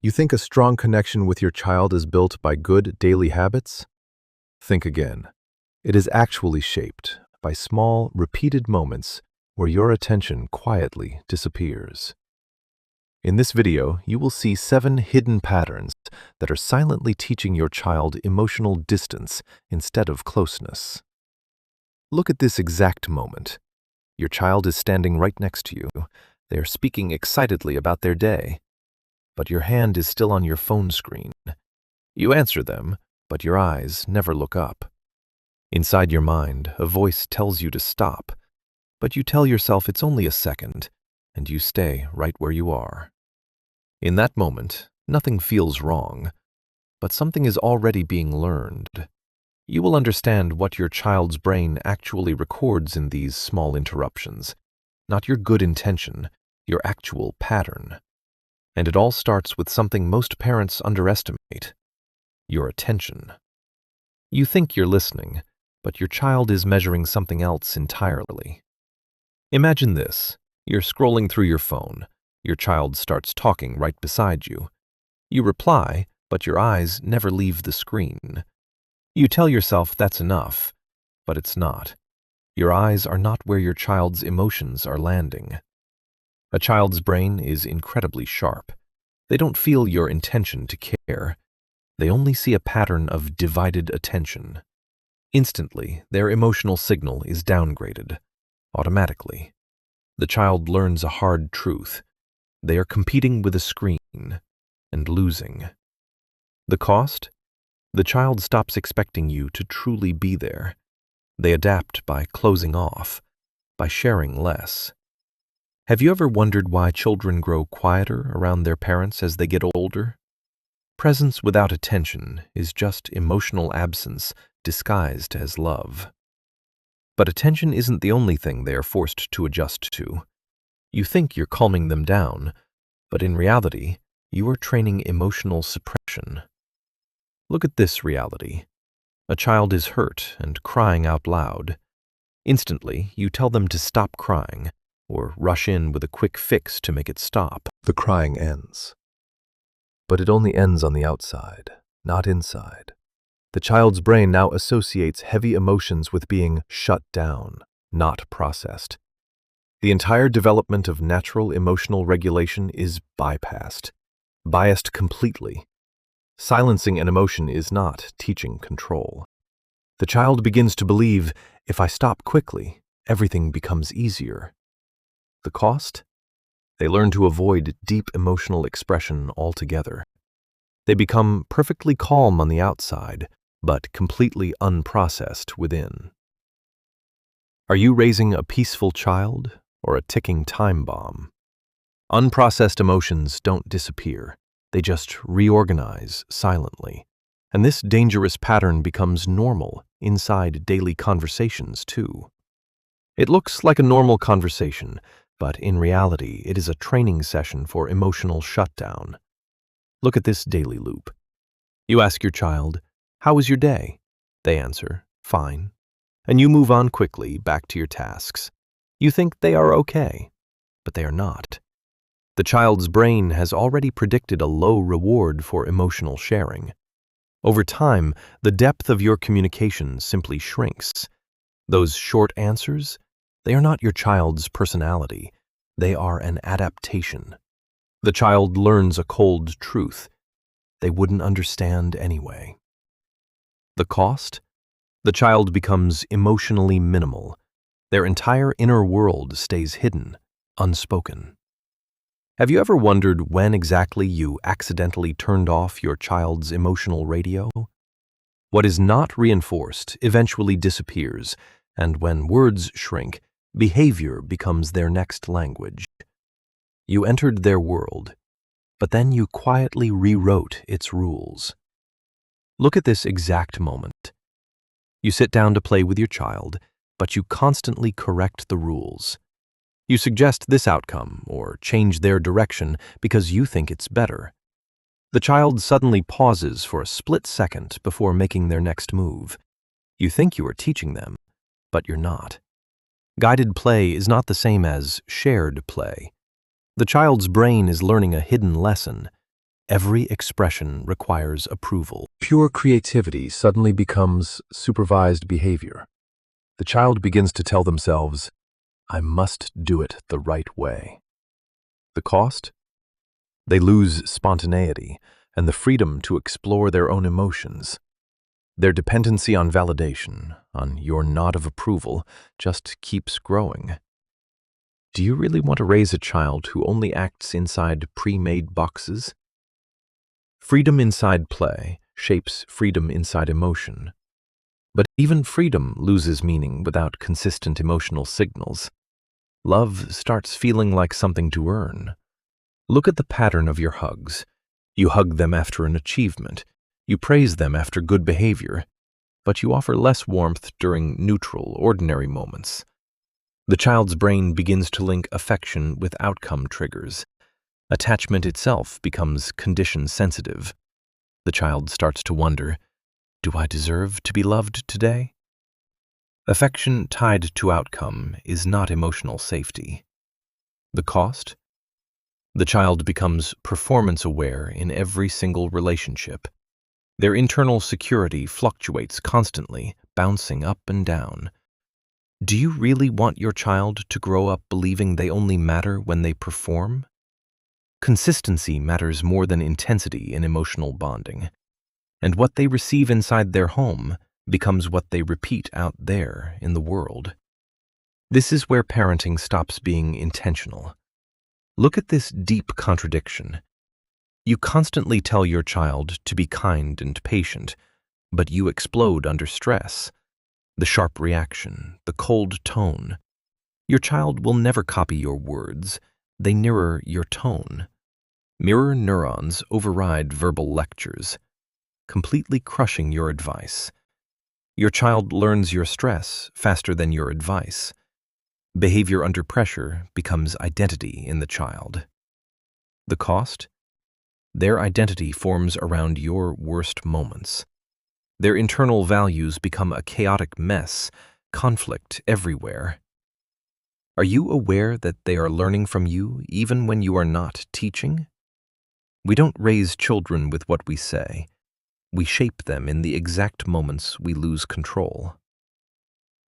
You think a strong connection with your child is built by good daily habits? Think again. It is actually shaped by small, repeated moments where your attention quietly disappears. In this video, you will see 7 hidden patterns that are silently teaching your child emotional distance instead of closeness. Look at this exact moment. Your child is standing right next to you. They are speaking excitedly about their day, but your hand is still on your phone screen. You answer them, but your eyes never look up. Inside your mind, a voice tells you to stop, but you tell yourself it's only a second, and you stay right where you are. In that moment, nothing feels wrong, but something is already being learned. You will understand what your child's brain actually records in these small interruptions, not your good intention, your actual pattern. And it all starts with something most parents underestimate: your attention. You think you're listening, but your child is measuring something else entirely. Imagine this. You're scrolling through your phone. Your child starts talking right beside you. You reply, but your eyes never leave the screen. You tell yourself that's enough, but it's not. Your eyes are not where your child's emotions are landing. A child's brain is incredibly sharp. They don't feel your intention to care. They only see a pattern of divided attention. Instantly, their emotional signal is downgraded, automatically. The child learns a hard truth. They are competing with a screen and losing. The cost? The child stops expecting you to truly be there. They adapt by closing off, by sharing less. Have you ever wondered why children grow quieter around their parents as they get older? Presence without attention is just emotional absence disguised as love. But attention isn't the only thing they are forced to adjust to. You think you're calming them down, but in reality, you are training emotional suppression. Look at this reality. A child is hurt and crying out loud. Instantly, you tell them to stop crying, or rush in with a quick fix to make it stop. The crying ends. But it only ends on the outside, not inside. The child's brain now associates heavy emotions with being shut down, not processed. The entire development of natural emotional regulation is bypassed, biased completely. Silencing an emotion is not teaching control. The child begins to believe, if I stop quickly, everything becomes easier. The cost? They learn to avoid deep emotional expression altogether. They become perfectly calm on the outside, but completely unprocessed within. Are you raising a peaceful child or a ticking time bomb? Unprocessed emotions don't disappear. They just reorganize silently. And this dangerous pattern becomes normal inside daily conversations too. It looks like a normal conversation, but in reality, it is a training session for emotional shutdown. Look at this daily loop. You ask your child, "How was your day?" They answer, "Fine." And you move on quickly back to your tasks. You think they are okay, but they are not. The child's brain has already predicted a low reward for emotional sharing. Over time, the depth of your communication simply shrinks. Those short answers, they are not your child's personality. They are an adaptation. The child learns a cold truth. They wouldn't understand anyway. The cost? The child becomes emotionally minimal. Their entire inner world stays hidden, unspoken. Have you ever wondered when exactly you accidentally turned off your child's emotional radio? What is not reinforced eventually disappears, and when words shrink, behavior becomes their next language. You entered their world, but then you quietly rewrote its rules. Look at this exact moment. You sit down to play with your child, but you constantly correct the rules. You suggest this outcome or change their direction because you think it's better. The child suddenly pauses for a split second before making their next move. You think you are teaching them, but you're not. Guided play is not the same as shared play. The child's brain is learning a hidden lesson. Every expression requires approval. Pure creativity suddenly becomes supervised behavior. The child begins to tell themselves, I must do it the right way. The cost? They lose spontaneity and the freedom to explore their own emotions. Their dependency on validation, on your nod of approval, just keeps growing. Do you really want to raise a child who only acts inside pre-made boxes? Freedom inside play shapes freedom inside emotion. But even freedom loses meaning without consistent emotional signals. Love starts feeling like something to earn. Look at the pattern of your hugs. You hug them after an achievement. You praise them after good behavior. But you offer less warmth during neutral, ordinary moments. The child's brain begins to link affection with outcome triggers. Attachment itself becomes condition-sensitive. The child starts to wonder, do I deserve to be loved today? Affection tied to outcome is not emotional safety. The cost? The child becomes performance-aware in every single relationship. Their internal security fluctuates constantly, bouncing up and down. Do you really want your child to grow up believing they only matter when they perform? Consistency matters more than intensity in emotional bonding. And what they receive inside their home becomes what they repeat out there in the world. This is where parenting stops being intentional. Look at this deep contradiction. You constantly tell your child to be kind and patient, but you explode under stress. The sharp reaction, the cold tone. Your child will never copy your words. They mirror your tone. Mirror neurons override verbal lectures, completely crushing your advice. Your child learns your stress faster than your advice. Behavior under pressure becomes identity in the child. The cost? Their identity forms around your worst moments. Their internal values become a chaotic mess, conflict everywhere. Are you aware that they are learning from you even when you are not teaching? We don't raise children with what we say. We shape them in the exact moments we lose control.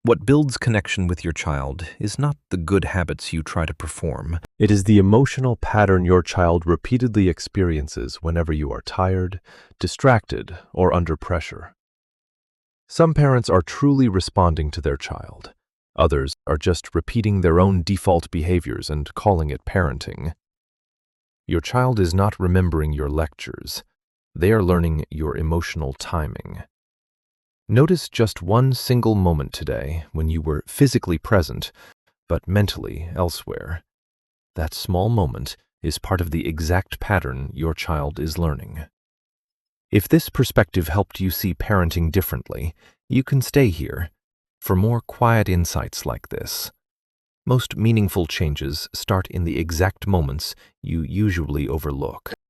What builds connection with your child is not the good habits you try to perform. It is the emotional pattern your child repeatedly experiences whenever you are tired, distracted, or under pressure. Some parents are truly responding to their child. Others are just repeating their own default behaviors and calling it parenting. Your child is not remembering your lectures. They are learning your emotional timing. Notice just one single moment today when you were physically present, but mentally elsewhere. That small moment is part of the exact pattern your child is learning. If this perspective helped you see parenting differently, you can stay here for more quiet insights like this. Most meaningful changes start in the exact moments you usually overlook.